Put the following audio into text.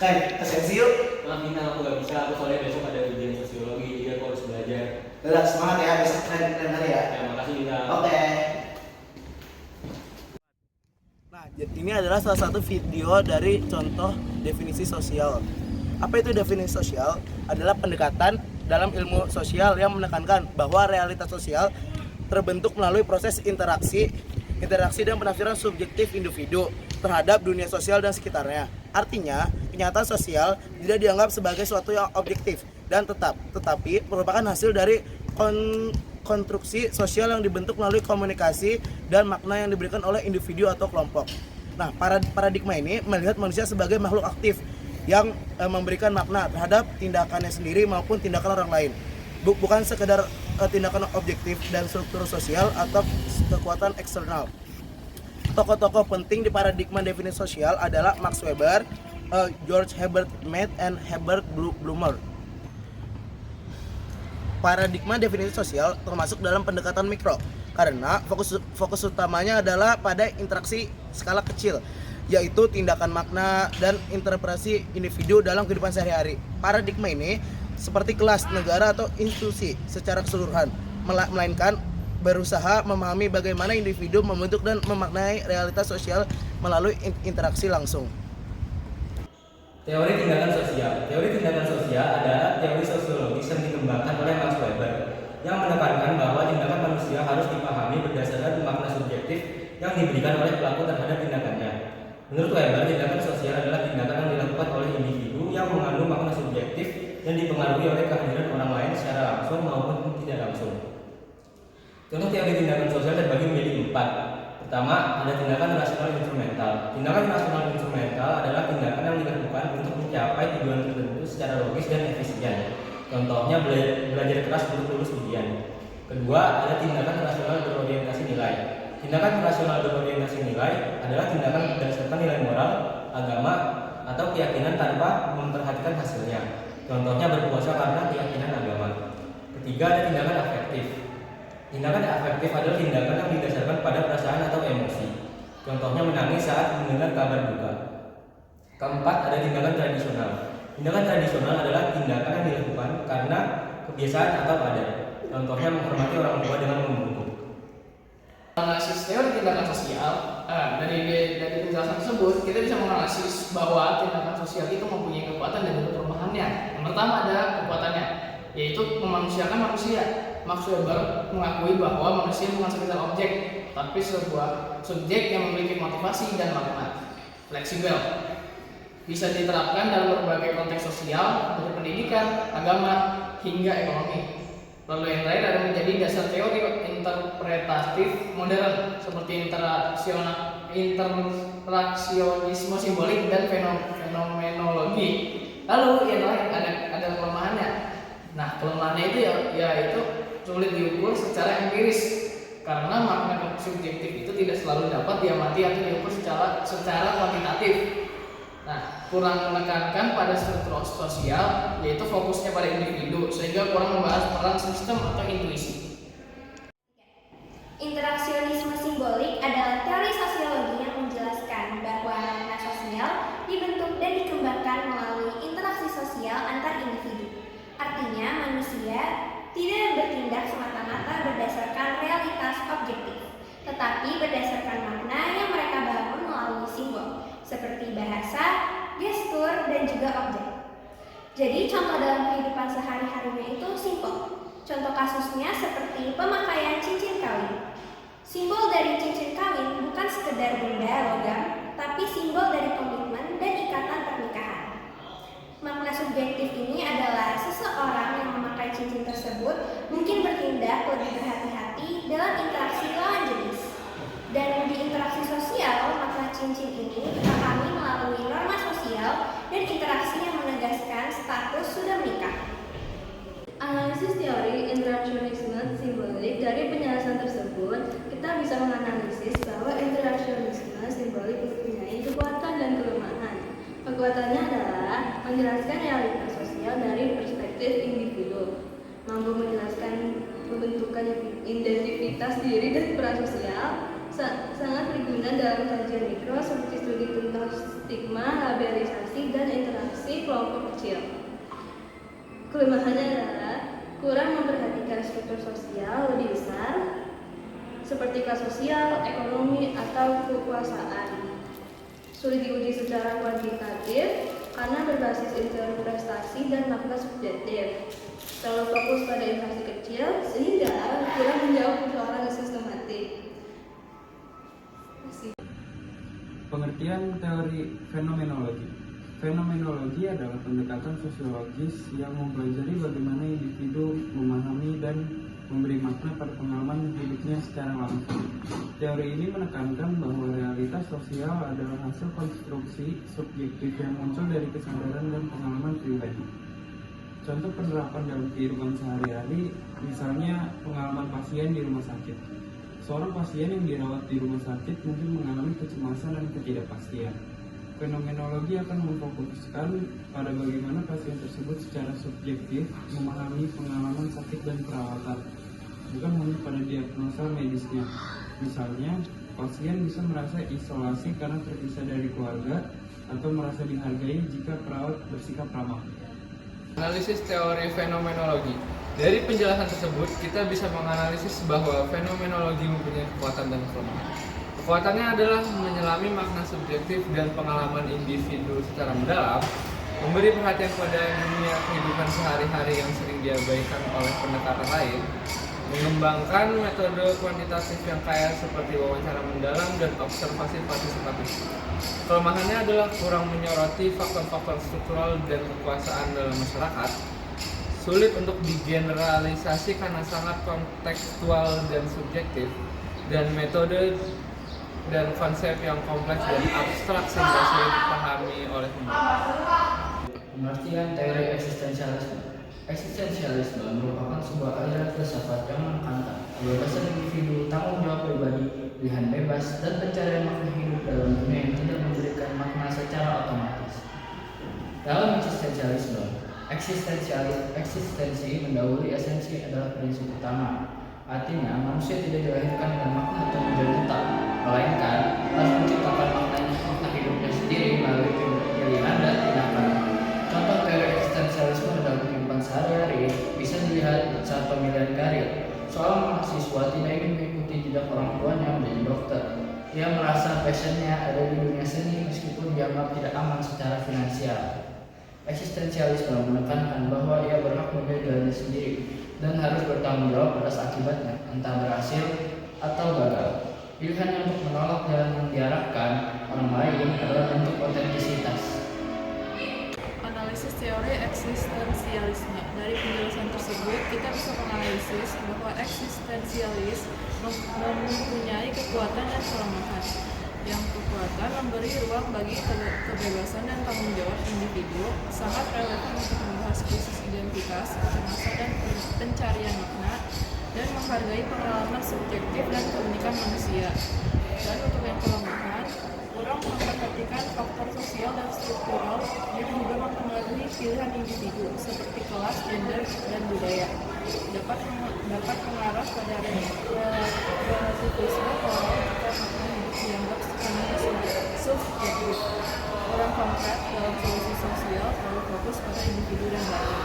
Ke sensi yuk. Maaf Bintang, aku gak bisa, aku soalnya besok ada ujian sosiologi, jadi aku harus belajar. Udah semangat ya, besok keren hari ya. Ya, makasih Bintang. Oke. Nah, ini adalah salah satu video dari contoh definisi sosial. Apa itu definisi sosial? Adalah pendekatan dalam ilmu sosial yang menekankan bahwa realitas sosial terbentuk melalui proses interaksi dan penafsiran subjektif individu terhadap dunia sosial dan sekitarnya. Artinya, kenyataan sosial tidak dianggap sebagai suatu yang objektif dan tetapi merupakan hasil dari konstruksi sosial yang dibentuk melalui komunikasi dan makna yang diberikan oleh individu atau kelompok. Nah, paradigma ini melihat manusia sebagai makhluk aktif yang memberikan makna terhadap tindakannya sendiri maupun tindakan orang lain. Bukan sekedar tindakan objektif dan struktur sosial atau kekuatan eksternal. Tokoh-tokoh penting di paradigma definisi sosial adalah Max Weber, George Herbert Mead, and Herbert Blumer. Paradigma definisi sosial termasuk dalam pendekatan mikro karena fokus utamanya adalah pada interaksi skala kecil, yaitu tindakan makna dan interpretasi individu dalam kehidupan sehari-hari. Paradigma ini seperti kelas, negara, atau institusi secara keseluruhan, melainkan berusaha memahami bagaimana individu membentuk dan memaknai realitas sosial melalui interaksi langsung. Teori tindakan sosial. Teori tindakan sosial adalah teori sosiologis yang dikembangkan oleh Max Weber yang menekankan bahwa tindakan manusia harus dipahami berdasarkan makna subjektif yang diberikan oleh pelaku terhadap tindakannya. Menurut Weber, tindakan sosial adalah tindakan yang dilakukan oleh individu yang mengandung makna subjektif yang dipengaruhi oleh kehadiran orang lain secara langsung maupun tidak langsung. Contoh teori tindakan sosial terbagi menjadi 4. Pertama, ada tindakan rasional instrumental. Tindakan rasional instrumental adalah tindakan yang dilakukan untuk mencapai tujuan tertentu secara logis dan efisien. Contohnya belajar keras untuk lulus ujian. Kedua, ada tindakan rasional berorientasi nilai. Tindakan rasional berorientasi nilai adalah tindakan berdasarkan nilai moral, agama, atau keyakinan tanpa memperhatikan hasilnya. Contohnya berpuasa karena keyakinan agama. Ketiga, ada tindakan afektif. Tindakan afektif adalah tindakan yang didasarkan pada perasaan atau emosi. Contohnya menangis saat mendengar kabar duka. Keempat, ada tindakan tradisional. Tindakan tradisional adalah tindakan yang dilakukan karena kebiasaan atau adat. Contohnya menghormati orang tua dengan membungkuk. Analisis teori tindakan sosial, dari penjelasan tersebut kita bisa menganalisis bahwa tindakan sosial itu mempunyai kekuatan dan juga kelemahannya. Yang pertama ada kekuatannya, yaitu memanusiakan manusia. Max Weber mengakui bahwa manusia bukan sekedar objek, tapi sebuah subjek yang memiliki motivasi dan makna. Fleksibel, bisa diterapkan dalam berbagai konteks sosial, dari pendidikan, agama, hingga ekonomi. Lalu yang terakhir ada menjadi dasar teori interpretatif modern seperti interaksionisme simbolik dan fenomenologi. Lalu yang lain ada kelemahannya. Nah, kelemahannya itu yaitu sulit diukur secara empiris karena makna subjektif itu tidak selalu dapat diamati atau diukur secara kuantitatif. Nah, kurang menekankan pada struktur sosial, yaitu fokusnya pada individu, sehingga kurang membahas peran sistem atau intuisi. Interaksionisme simbolik adalah teori sosiologi yang menjelaskan bahwa makna sosial dibentuk dan dikembangkan melalui interaksi sosial antar individu. Artinya, manusia tidak bertindak semata-mata berdasarkan realitas objektif, tetapi berdasarkan makna yang mereka bangun melalui simbol, seperti bahasa, gestur, dan juga objek. Jadi contoh dalam kehidupan sehari-harinya itu simpel. Contoh kasusnya seperti pemakaian cincin kawin. Simbol dari cincin kawin bukan sekedar benda logam, tapi simbol dari komitmen dan ikatan pernikahan. Makna subjektif ini adalah seseorang yang memakai cincin tersebut mungkin bertindak lebih berhati-hati dalam interaksi lawan jenis. Dan di interaksi sosial, makna cincin ini dipahami melalui norma sosial dan interaksi yang menegaskan status sudah menikah. Analisis teori interaksionisme simbolik. Dari penjelasan tersebut, kita bisa menganalisis bahwa interaksionisme simbolik mempunyai kekuatan dan kelemahan. Kekuatannya adalah menjelaskan realitas sosial dari perspektif individu, mampu menjelaskan pembentukan identitas diri dan peran sosial, sangat berguna dalam kajian mikro seperti studi studi tentang stigma, labelisasi, dan interaksi kelompok kecil. Kelemahannya adalah kurang memperhatikan struktur sosial lebih besar, seperti kelas sosial, ekonomi, atau kekuasaan. Sulit diuji secara kuantitatif karena berbasis interpretasi dan makna subjektif. Terlalu fokus pada interaksi kecil sehingga kurang menjawab persoalan sistematik. Pengertian teori fenomenologi. Fenomenologi adalah pendekatan sosiologis yang mempelajari bagaimana individu memahami dan memberi makna pada pengalaman hidupnya secara langsung. Teori ini menekankan bahwa realitas sosial adalah hasil konstruksi subjektif yang muncul dari kesadaran dan pengalaman pribadi. Contoh penerapan dalam kehidupan sehari-hari, misalnya pengalaman pasien di rumah sakit. Seorang pasien yang dirawat di rumah sakit mungkin mengalami kecemasan dan ketidakpastian. Fenomenologi akan memfokuskan pada bagaimana pasien tersebut secara subjektif memahami pengalaman sakit dan perawatan, bukan hanya pada diagnosa medisnya. Misalnya, pasien bisa merasa isolasi karena terpisah dari keluarga atau merasa dihargai jika perawat bersikap ramah. Analisis teori fenomenologi. Dari penjelasan tersebut, kita bisa menganalisis bahwa fenomenologi mempunyai kekuatan dan kelemahan. Kekuatannya adalah menyelami makna subjektif dan pengalaman individu secara mendalam, memberi perhatian pada dunia kehidupan sehari-hari yang sering diabaikan oleh pendekatan lain, mengembangkan metode kuantitatif yang kaya seperti wawancara mendalam dan observasi partisipatif. Kelemahannya adalah kurang menyoroti faktor-faktor struktural dan kekuasaan dalam masyarakat, sulit untuk digeneralisasi karena sangat kontekstual dan subjektif, dan metode dan konsep yang kompleks dan abstrak sehingga sulit dipahami oleh umum. Pengertian teori eksistensialisme. Eksistensialisme merupakan sebuah aliran filsafat yang menekankan kebebasan individu, tanggung jawab pribadi, pilihan bebas, dan pencarian makna hidup dalam dunia yang tidak memberikan makna secara otomatis. Dalam eksistensi mendahului esensi adalah prinsip utama. Artinya, manusia tidak dilahirkan dengan makna atau tujuan tetap, melainkan harus menciptakan makna hidupnya sendiri melalui pilihan dan tindakan. Contoh teori eksistensialisme dalam kehidupan sehari-hari bisa dilihat saat pemilihan karir. Seorang mahasiswa tidak ingin mengikuti jejak orang tuanya menjadi dokter. Ia merasa passionnya ada di dunia seni meskipun dianggap tidak aman secara finansial. Eksistensialisme menekankan bahwa ia berhak memilih jalannya sendiri dan harus bertanggung jawab atas akibatnya, entah berhasil atau gagal. Pilihannya untuk menolak jalan yang diarahkan orang lain adalah bentuk otentisitas. Analisis teori eksistensialisme. Dari penjelasan tersebut, kita bisa menganalisis bahwa eksistensialis mempunyai kekuatan dan kelemahan. Yang kekuatan memberi ruang bagi kebebasan dan tanggung jawab individu, sangat relevan untuk membahas krisis identitas, kecemasan dan pencarian makna, dan menghargai pengalaman subjektif dan keunikan manusia. Dan untuk yang kelemahan, kurang memperhatikan faktor sosial dan struktural yang juga mempengaruhi pilihan individu seperti kelas, gender, dan budaya. Dapat mengarah pada relativisme kalau jika makna hidup dianggap sepenuhnya subjektif. Kurang konkret dalam solusi sosial terlalu fokus pada individu dan data.